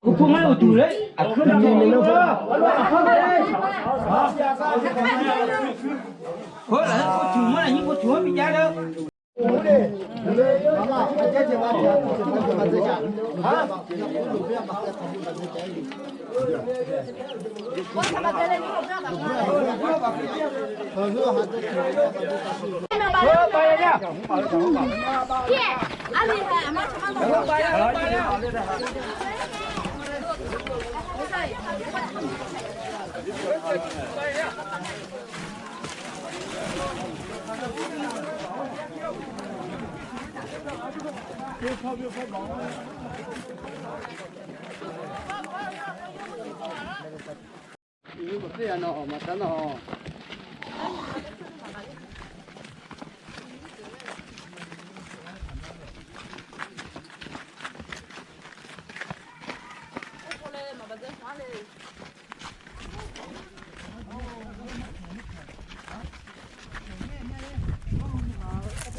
Kupung mana tu le? Aku nak minum apa? Kau lah, kau cuma ni kau cuma bicara.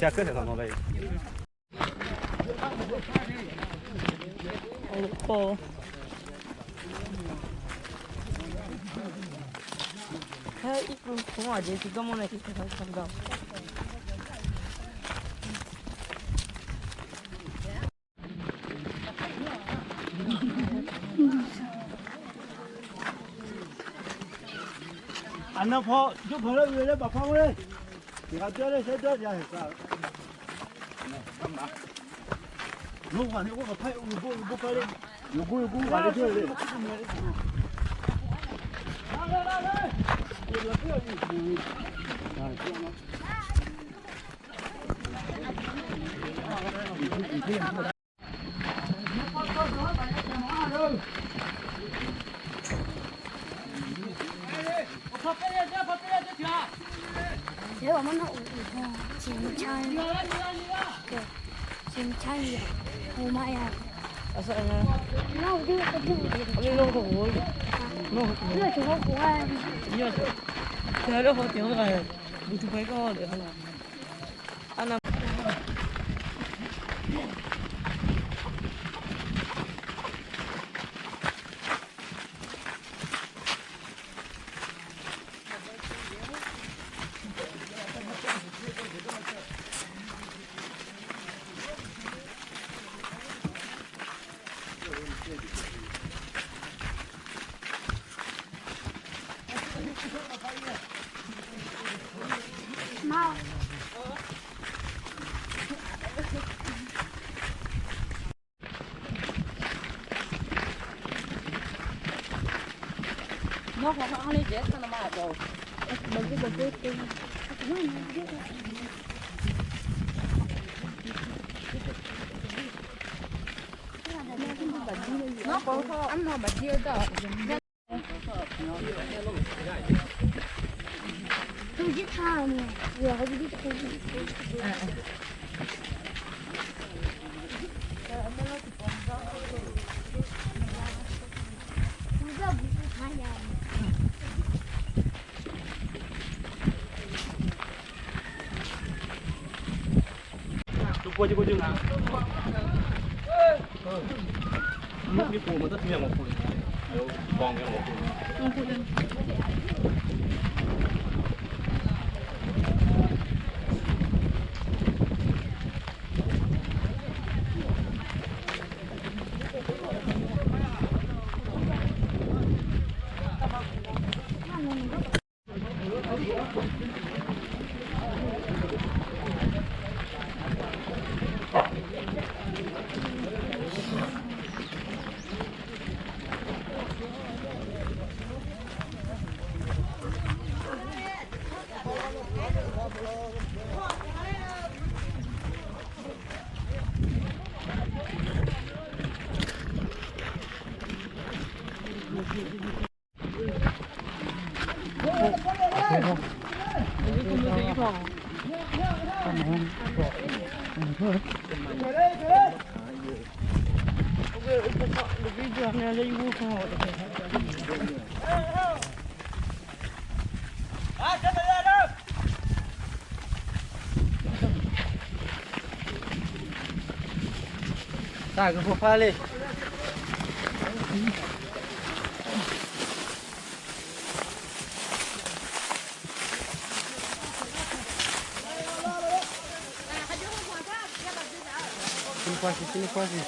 Siapa yang nak mulai? Oh. Hai, itu semua aja juga mau naik kita sampai. Anak pok, tu kalau boleh bapak boleh. Dia ada saya ada dia. Lu kan ni gua pakai gua pakai. Gua ada tu le. 제가 맨날 칭찬 칭찬이야 고마야 Asal ni. 나 어디 Kami long tu boleh. 이거 저거 좋아해 Iya. Saya dah hot yang kan. Butuh baik kau deh kan. Anak. 마 Nó không ăn đi chết nó mà rồi. mình cái bột cái Nó có ăn mà bạch chia đó. 좀 지타네 왜 어디 누가 무슨 사야 Cuba je baju. Ni pun mata tu yang mau. Bang yang mau. 大个不怕嘞。 Sini kuasi.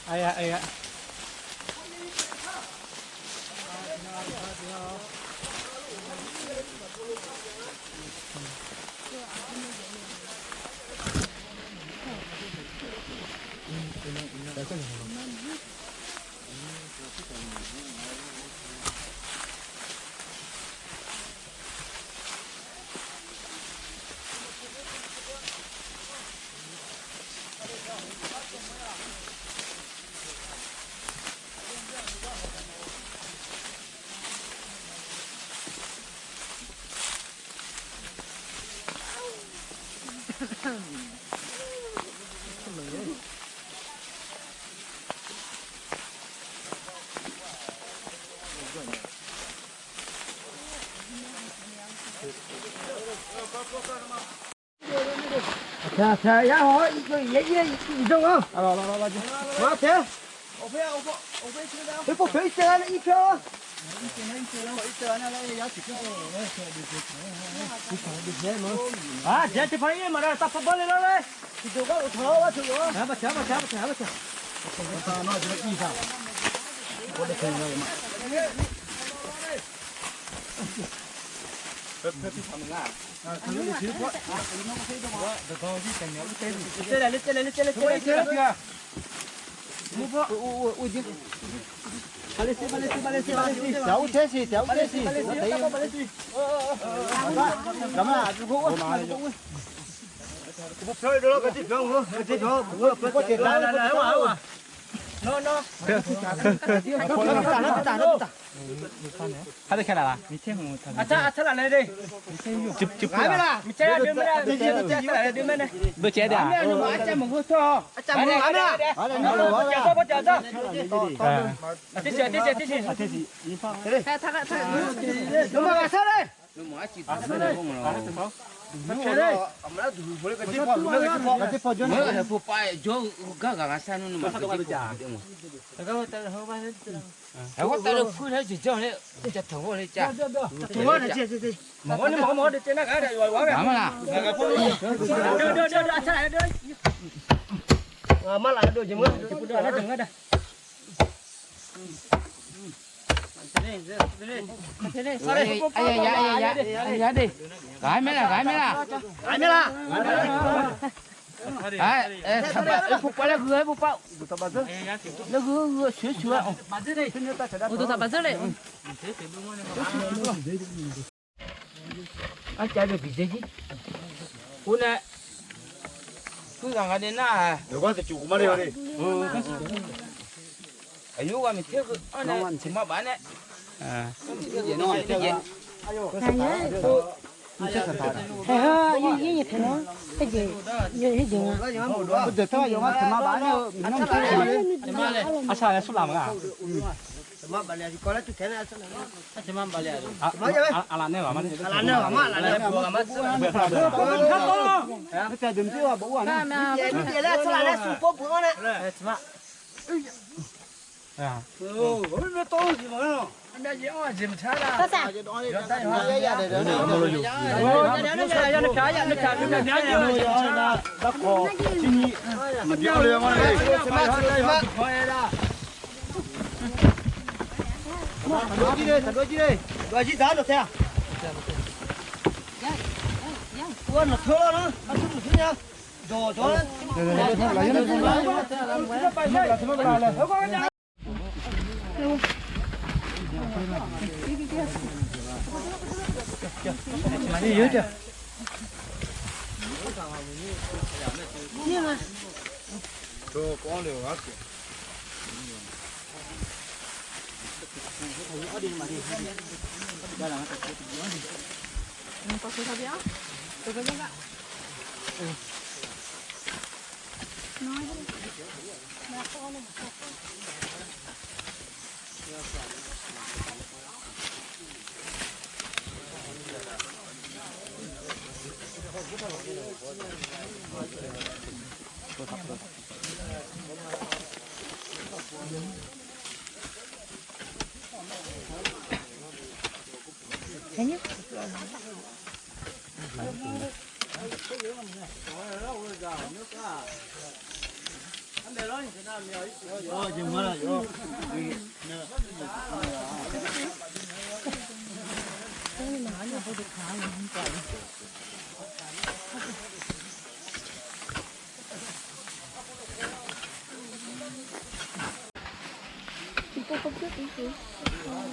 Ai ạ. 자, 야, 이거 얘 이정아. 와, 돼. 이거 베이스 하나 입혀. 아, 제한테 방에 말아. 딱 벌레 넣어. 이거가 더워 저거. 잡아. 나 저기 이사. 원래 그냥 하다 캐라. 밑에 뭐 아차 안 돼. 줍. 가면아. 밑에 되면아. 밑에 되면아. 너 쟤다. 아니야, 뭐 아차 먹고 터. 아차 먹어. 아니야. 자자. 됐지. 그래. 다. 넘어가 살아. 뭐 아치. Dạ đi. Gái mấy là. Phục qua là gửi phục bao. Nó gửi sửa. Ô tô tập bắt đấy. À chạy được gì chứ? Cô này. Cứ rằng đến na. 누가 주고 말해요. 아유 가면 태그 안에 정말 많네. 아. 얘 되나? 얘 되나? 그때 영화 정말 많아요. 아차 술 남아. Cuma balik di kolam tu kena asal. Cuma balik. 알아내 와마. Alane buat amat. 그때 좀 뛰어 보고 안 해. Dia celana supo bukan nak. Cuma. 야. 얼마 떨어지 마요. 那你哦，怎么查的？多少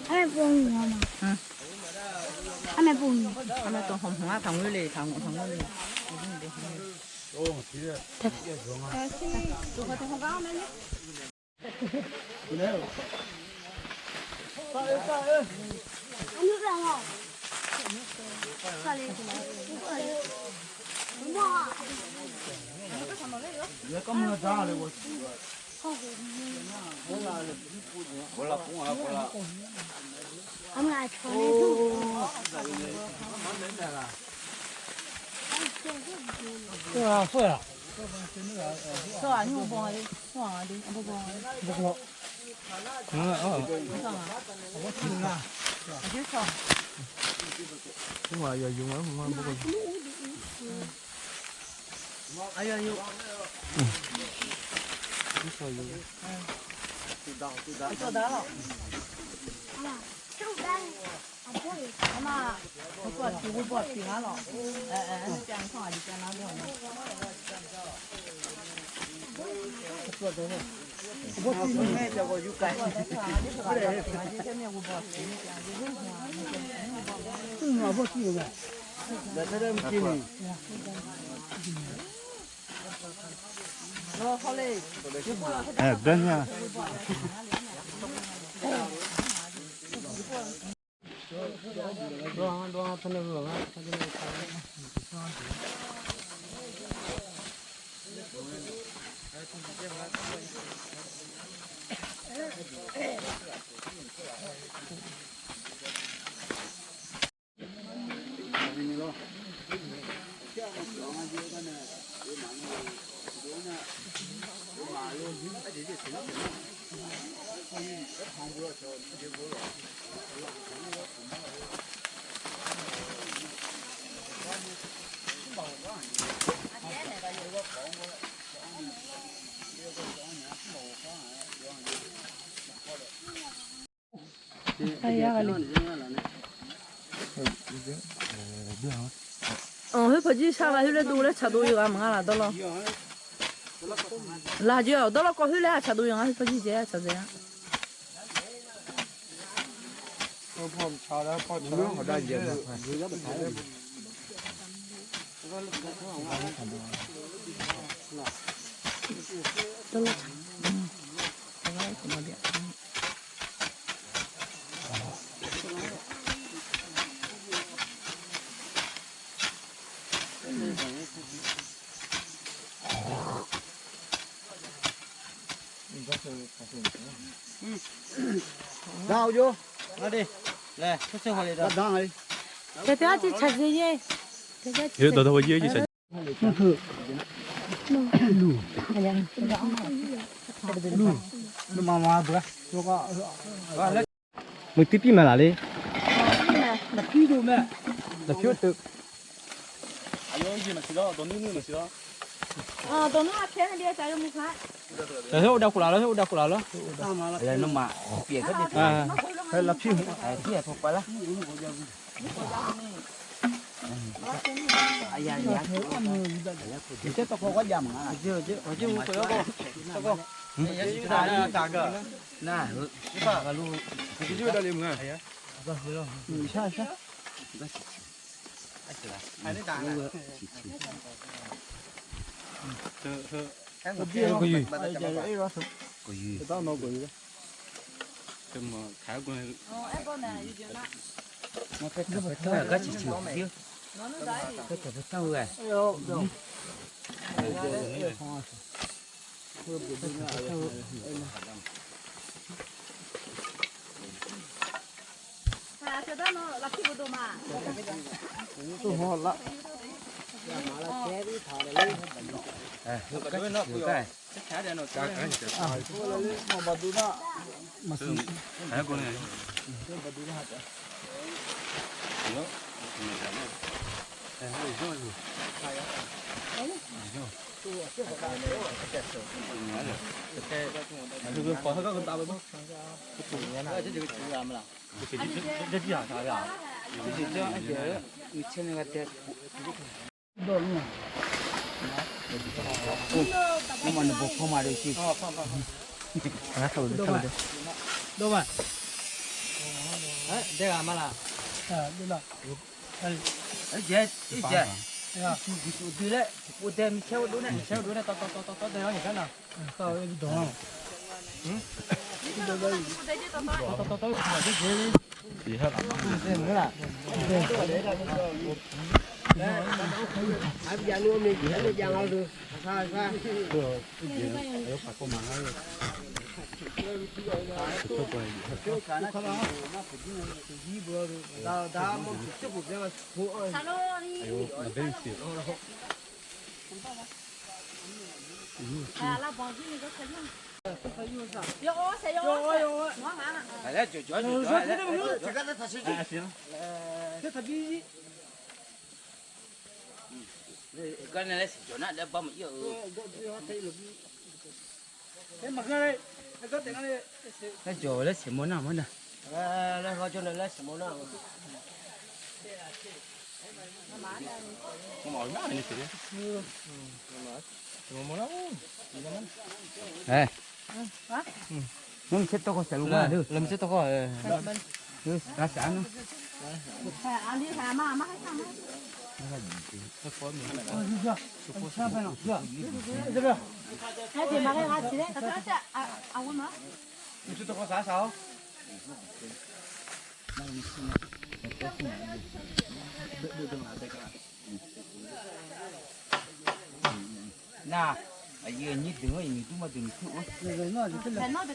？ai buông nhiều mà anh này buông nhiều anh này còn hồng hóa thằng người lì thằng người lì anh nước ra không sao đi có mưa gió rồi. ông lại cho nên thu sao anh không bò đi bò đi anh bò Đúng rồi, giờ dùng ở không có. Ai ơi. cho đó 엄마 오빠 두고 봐 비하러 짱 통하지 짱 저거 육갈 너 헐레 그러냐. hơi sao là hơi đủ đấy, chả đủ nhiều mà là đó lo. Là chưa, đó là có hơi là chả đủ nhiều hơi phải gì chả gì. Hôm sau đó có nước ở đây giờ Nào vô, nó đi, nè, có xe hồi đó, đang đi. Thế thế chị chặt gì nhỉ? 예, 너도 왜 얘기 잘. Lu, lu mama bữa, cho có, Mình tiếp mà là đi. là phi đồ mẹ Là phiếu tự. 아유 이제 맛이다. 너 누누 맛이다. đồ nó thế này đi chạy cho một cái Rồi hữu đau của nó, hữu đau của nó. Đây nó mà biển hết đi. À, hay là phiếu. Kia thuộc quá lá. Chết tao có dầm à. Chứ có có. Nè, cái chưa đã liềm ngay. Sao? Có gì? có gì? Tao nó có gì? 좀 뭐, 가고 Nó cái cái chỉ chịu chứ. Cái cái sao vậy? cho đó nó là phi đồ mà Tôi ho lắm. cái 가고 네. Cứ có các con tao với bố. 미치는 것 같아. 너만 뭐 포마르시. À, thôi đi. Đâu mà? 내가 아마라. 이제 어디래? 어디 미쳐 도네. Tao đây nó như thế nào? Tao đi đồ. gì hết là bỏ gì nó sẽ luôn yo sẽ yo nó hả 아래 저 cái này là chỗ nào để bấm yêu cái chỗ là chỉ muốn nào muốn nào là có chỗ này là chỉ muốn nào 뭐 얼마나 있지 에 sẽ to có sẽ luôn mà được Làm sẽ tao có. được ra sáng anh đi thả mà hay thả mà cái gì mà cái hạt gì đấy tao sẽ quên mà Chứ tao có giá sao? nè ở dưới như tiếng ấy như chúng mà tiếng chịu phải nói được thế nào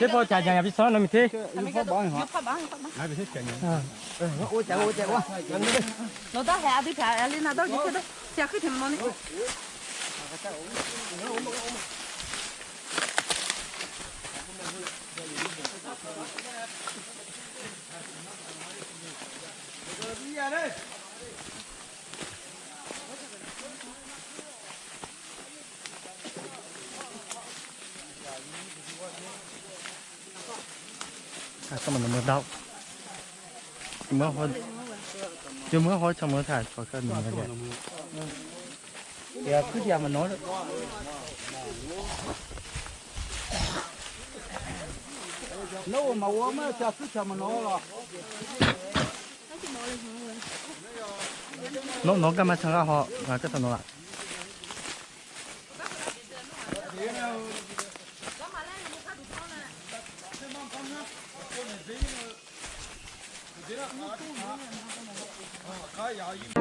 Thế bao trà nhà bị sao nó mình thế? ôi chạy quá nó đó là đi phải lên nào đó như thế đó sẽ cứ thèm món này Sao mà nó mới đau? Chưa mới hỏi xong mới thải khỏi cơn mình vậy. giờ cứ giờ mà nói được Lâu mà uống mới chờ cứ chờ mà nó rồi. Nó cái mà thằng họ là cái thằng nó lại. 가야 이